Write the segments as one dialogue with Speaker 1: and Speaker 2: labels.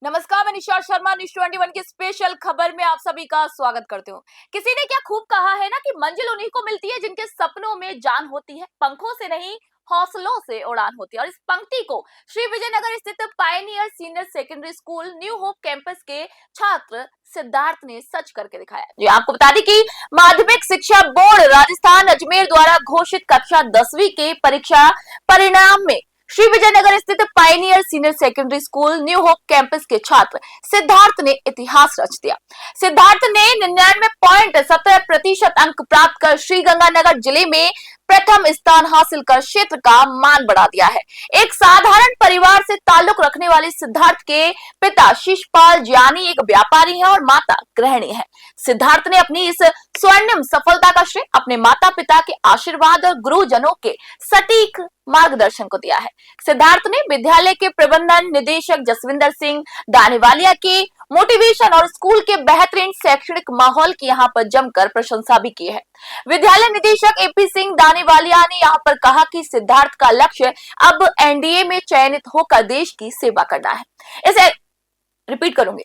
Speaker 1: नमस्कार, मैं निशा शर्मा न्यूज़ 21 की स्पेशल खबर में आप सभी का स्वागत करती हूँ। किसी ने क्या खूब कहा है ना कि मंजिल उन्हीं को मिलती है जिनके सपनों में जान होती है, पंखों से नहीं हौसलों से उड़ान होती है। और इस पंक्ति को श्री विजयनगर स्थित Pioneer senior secondary school new hope campus के छात्र सिद्धार्थ ने सच करके दिखाया। जी आपको बता दें कि माध्यमिक शिक्षा बोर्ड राजस्थान अजमेर द्वारा घोषित कक्षा 10वीं के परीक्षा परिणाम में श्री विजयनगर स्थित Pioneer senior secondary school new hope campus के छात्र सिद्धार्थ ने इतिहास रच दिया। सिद्धार्थ ने 99.17% अंक प्राप्त कर श्रीगंगानगर जिले में प्रथम स्थान हासिल कर क्षेत्र का मान बढ़ा दिया है। एक साधारण परिवार से ताल्लुक रखने वाले सिद्धार्थ के पिता शिषपाल ज्ञानी एक व्यापारी हैं और माता गृहिणी है। सिद्धार्थ ने अपनी इस स्वर्णिम सफलता का श्रेय अपने माता पिता के आशीर्वाद और गुरुजनों के सटीक मार्गदर्शन को दिया है। सिद्धार्थ ने विद्यालय के प्रबंधन निदेशक जसविंदर सिंह दानेवालिया के मोटिवेशन और स्कूल के बेहतरीन शैक्षणिक माहौल की यहाँ पर जमकर प्रशंसा भी की है। विद्यालय निदेशक एपी सिंह दानेवालिया ने यहाँ पर कहा कि सिद्धार्थ का लक्ष्य अब एनडीए में चयनित होकर देश की सेवा करना है। इसे रिपीट करूंगी।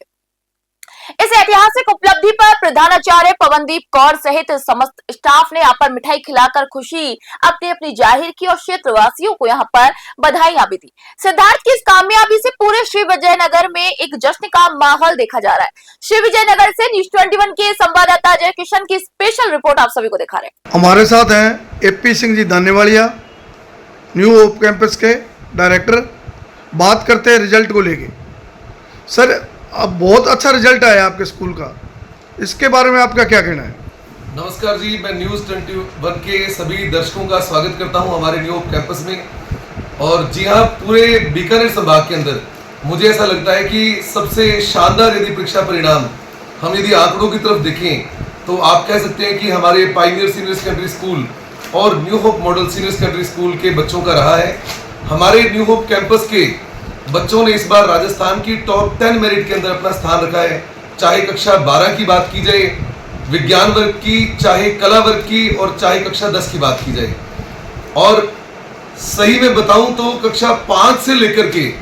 Speaker 1: इस ऐतिहासिक उपलब्धि पर प्रधानाचार्य पवनदीप कौर सहित समस्त स्टाफ ने यहाँ पर मिठाई खिलाकर खुशी अपनी अपनी जाहिर की और क्षेत्रवासियों को यहाँ पर बधाइयां भी दी। सिद्धार्थ की इस कामयाबी से पूरे श्री विजयनगर में एक जश्न का माहौल देखा जा रहा है। श्री विजयनगर से न्यूज़ 21 के संवाददाता जय किशन की स्पेशल रिपोर्ट आप सभी को दिखा रहे हैं।
Speaker 2: हमारे साथ हैं AP Singh ji दानेवालिया, new hope campus के डायरेक्टर। बात करते हैं रिजल्ट को लेके। सर, अब बहुत अच्छा रिजल्ट आया आपके स्कूल का, इसके बारे में आपका क्या कहना है?
Speaker 3: नमस्कार जी, मैं न्यूज़ 21 के सभी दर्शकों का स्वागत करता हूं हमारे न्यू होप कैंपस में। और जी हाँ, पूरे बीकानेर संभाग के अंदर मुझे ऐसा लगता है कि सबसे शानदार यदि परीक्षा परिणाम हम यदि आंकड़ों की तरफ देखें तो आप कह सकते हैं कि हमारे पायनियर सीनियर सेकेंडरी स्कूल और new hope model senior secondary school के बच्चों का रहा है। हमारे न्यू होप कैंपस के बच्चों ने इस बार राजस्थान की टॉप 10 मेरिट के अंदर अपना स्थान रखा है। चाहे कक्षा 12 की बात की जाए, विज्ञान वर्ग की, चाहे कला वर्ग की और चाहे कक्षा 10 की बात की जाए। और सही में बताऊं तो कक्षा 5 से लेकर के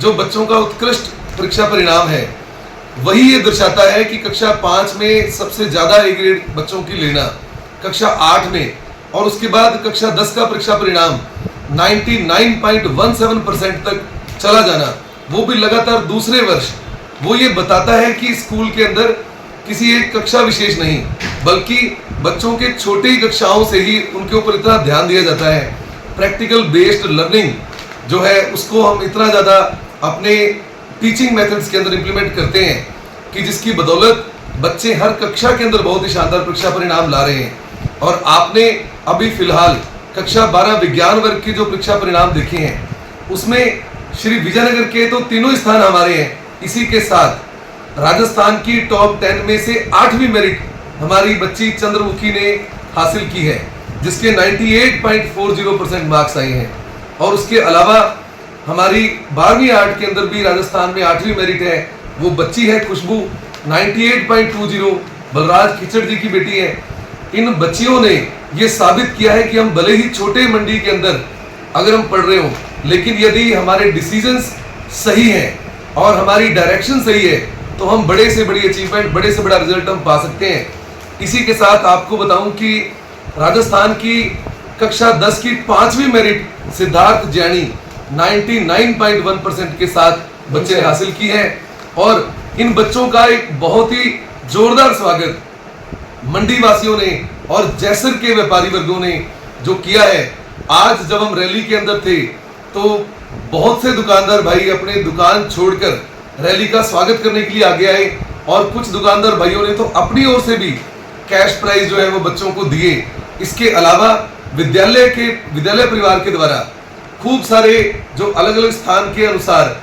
Speaker 3: जो बच्चों का उत्कृष्ट परीक्षा परिणाम है वही ये दर्शाता है कि कक्षा 5 में सबसे ज़्यादा ए ग्रेड बच्चों की लेना, कक्षा 8 में और उसके बाद कक्षा 10 का परीक्षा परिणाम 99.17% तक चला जाना, वो भी लगातार दूसरे वर्ष, वो ये बताता है कि स्कूल के अंदर किसी एक कक्षा विशेष नहीं बल्कि बच्चों के छोटी कक्षाओं से ही उनके ऊपर इतना ध्यान दिया जाता है। प्रैक्टिकल बेस्ड लर्निंग जो है उसको हम इतना ज़्यादा अपने टीचिंग मेथड्स के अंदर इम्प्लीमेंट करते हैं कि जिसकी बदौलत बच्चे हर कक्षा के अंदर बहुत ही शानदार परीक्षा परिणाम ला रहे हैं। और आपने अभी फिलहाल कक्षा 12 विज्ञान वर्ग के जो परीक्षा परिणाम देखे हैं उसमें श्री विजयनगर के तो तीनों स्थान हमारे हैं। इसी के साथ राजस्थान की टॉप 10 में से 8वीं मेरिट हमारी बच्ची चंद्रमुखी ने हासिल की है, जिसके 98.40% मार्क्स आए हैं। और उसके अलावा हमारी 12वीं आर्ट के अंदर भी राजस्थान में 8वीं मेरिट है। वो बच्ची है खुशबू, 98.20, बलराज खिचड़ जी की बेटी है। इन बच्चियों ने ये साबित किया है कि हम भले ही छोटे मंडी के अंदर अगर हम पढ़ रहे हो, लेकिन यदि हमारे डिसीजंस सही हैं और हमारी डायरेक्शन सही है तो हम बड़े से बड़ी अचीवमेंट, बड़े से बड़ा रिजल्ट हम पा सकते हैं। इसी के साथ आपको बताऊं कि राजस्थान की कक्षा 10 की 5वीं मेरिट सिद्धार्थ जैनी 99.1% के साथ बच्चे ने हासिल की है। और इन बच्चों का एक बहुत ही जोरदार स्वागत मंडी वासियों ने और जैसर के व्यापारी वर्गों ने जो किया है। आज जब हम रैली के अंदर थे तो बहुत से दुकानदार भाई अपने दुकान छोड़कर रैली का स्वागत करने के लिए आगे आए और कुछ दुकानदार भाइयों ने तो अपनी ओर से भी कैश प्राइज जो है वो बच्चों को दिए। इसके अलावा विद्यालय परिवार के द्वारा खूब सारे जो अलग अलग स्थान के अनुसार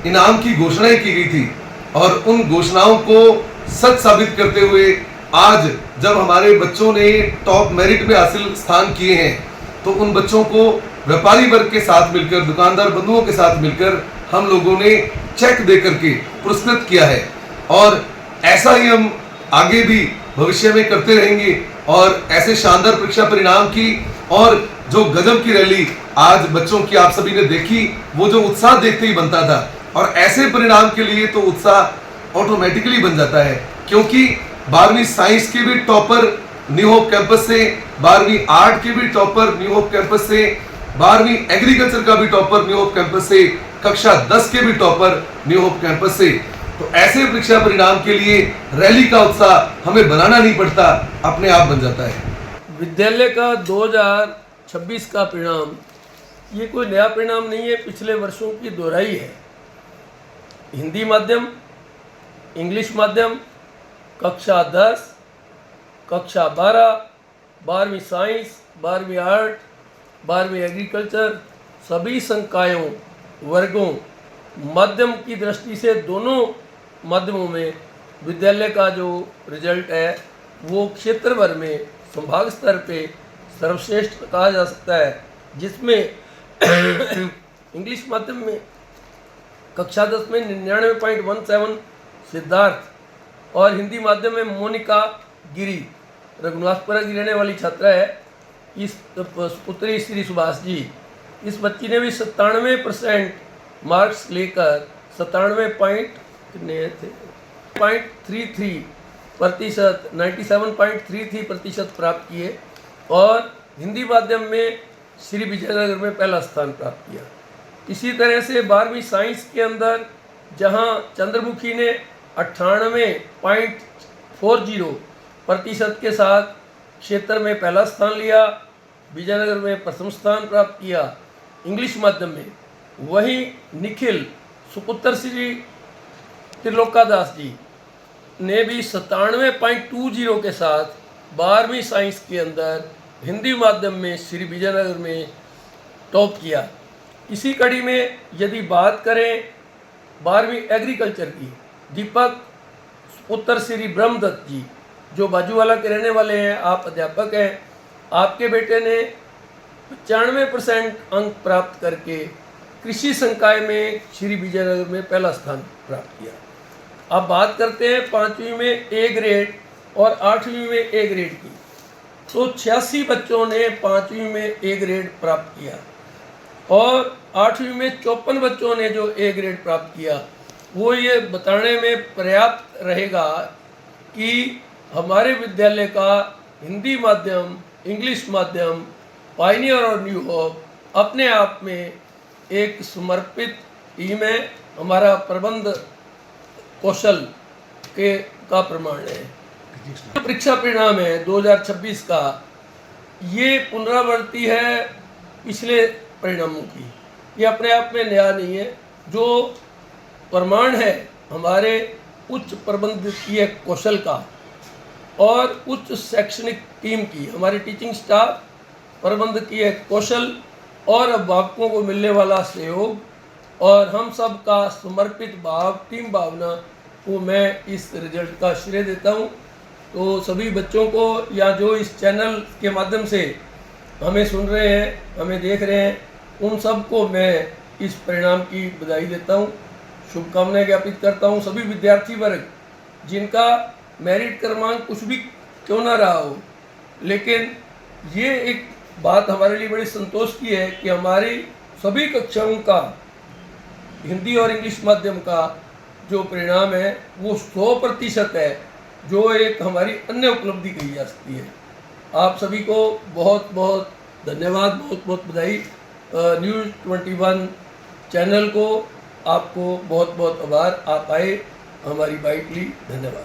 Speaker 3: इनाम की घोषणाएं की गई थी और उन घोषणाओं को सच साबित करते हुए आज जब हमारे बच्चों ने टॉप मेरिट में हासिल स्थान किए हैं तो उन बच्चों को व्यापारी वर्ग के साथ मिलकर, दुकानदार बंधुओं के साथ मिलकर हम लोगों ने चेक दे करके पुरस्कृत किया है। और ऐसा ही हम आगे भी भविष्य में करते रहेंगे और ऐसे शानदार परीक्षा परिणाम की और जो गजब की रैली आज बच्चों की आप सभी ने देखी, वो जो उत्साह देखते ही बनता था और ऐसे परिणाम के लिए तो उत्साह ऑटोमेटिकली बन जाता है, क्योंकि 12वीं साइंस के भी टॉपर न्यू होप कैंपस से, 12वीं आर्ट के भी टॉपर न्यू होप कैंपस से, 12वीं एग्रीकल्चर का भी टॉपर न्यू होप कैंपस से, कक्षा 10 के भी टॉपर न्यू होप कैंपस से। तो ऐसे परीक्षा परिणाम के लिए रैली का उत्साह हमें बनाना नहीं पड़ता, अपने आप बन जाता है।
Speaker 4: विद्यालय का 2026 का परिणाम ये कोई नया परिणाम नहीं है, पिछले वर्षों की दोहराई है। हिंदी माध्यम, इंग्लिश माध्यम, कक्षा 10, कक्षा 12, 12वीं साइंस, 12वीं आर्ट, 12वीं एग्रीकल्चर, सभी संकायों, वर्गों, माध्यम की दृष्टि से दोनों माध्यमों में विद्यालय का जो रिजल्ट है वो क्षेत्र भर में संभाग स्तर पे सर्वश्रेष्ठ कहा जा सकता है, जिसमें इंग्लिश माध्यम में कक्षा 10 में 99.17 सिद्धार्थ और हिंदी माध्यम में मोनिका गिरी, रघुनाथपुरा की रहने वाली छात्रा है, इस पुत्री श्री सुभाष जी, इस बच्ची ने भी 97% मार्क्स लेकर 97.33% प्राप्त किए और हिंदी माध्यम में श्री विजयनगर में पहला स्थान प्राप्त किया। इसी तरह से 12वीं साइंस के अंदर जहां चंद्रमुखी ने 98.40% के साथ क्षेत्र में पहला स्थान लिया, विजयनगर में प्रथम स्थान प्राप्त किया इंग्लिश माध्यम में, वहीं निखिल सुपुत्र श्री त्रिलोकादास जी ने भी 97.20 के साथ 12वीं साइंस के अंदर हिंदी माध्यम में श्री विजयनगर में टॉप किया। इसी कड़ी में यदि बात करें 12वीं एग्रीकल्चर की, दीपक पुत्र श्री ब्रह्मदत्त जी जो बाजूवाला के रहने वाले हैं, आप अध्यापक हैं, आपके बेटे ने 95% अंक प्राप्त करके कृषि संकाय में श्री विजयनगर में पहला स्थान प्राप्त किया। अब बात करते हैं 5वीं में ए ग्रेड और 8वीं में ए ग्रेड की, तो 86 बच्चों ने 5वीं में ए ग्रेड प्राप्त किया और 8वीं में 54 बच्चों ने जो ए ग्रेड प्राप्त किया। वो ये बताने में पर्याप्त रहेगा कि हमारे विद्यालय का हिंदी माध्यम, इंग्लिश माध्यम, पायनियर और न्यू होप अपने आप में एक समर्पित टीम है। हमारा प्रबंध कौशल का प्रमाण है। परीक्षा परिणाम है 2026 का, ये पुनरावृत्ति है पिछले परिणामों की, ये अपने आप में नया नहीं है। जो प्रमाण है हमारे उच्च प्रबंधकीय कौशल का और उच्च शैक्षणिक टीम की, हमारी टीचिंग स्टाफ, प्रबंधकीय कौशल और अभिभावकों को मिलने वाला सहयोग और हम सब का समर्पित भाव, टीम भावना को मैं इस रिजल्ट का श्रेय देता हूँ। तो सभी बच्चों को या जो इस चैनल के माध्यम से हमें सुन रहे हैं, हमें देख रहे हैं, उन सब को मैं इस परिणाम की बधाई देता हूँ, शुभकामनाएं ज्ञापित करता हूँ। सभी विद्यार्थी वर्ग जिनका मेरिट क्रमांक कुछ भी क्यों ना रहा हो, लेकिन ये एक बात हमारे लिए बड़ी संतोष की है कि हमारी सभी कक्षाओं का हिंदी और इंग्लिश माध्यम का जो परिणाम है वो 100% है, जो एक हमारी अन्य उपलब्धि कही जा सकती है। आप सभी को बहुत बहुत धन्यवाद, बहुत बहुत बधाई। न्यूज़ 21 चैनल को आपको बहुत बहुत आभार, आप आए, हमारी बाइट ली, धन्यवाद।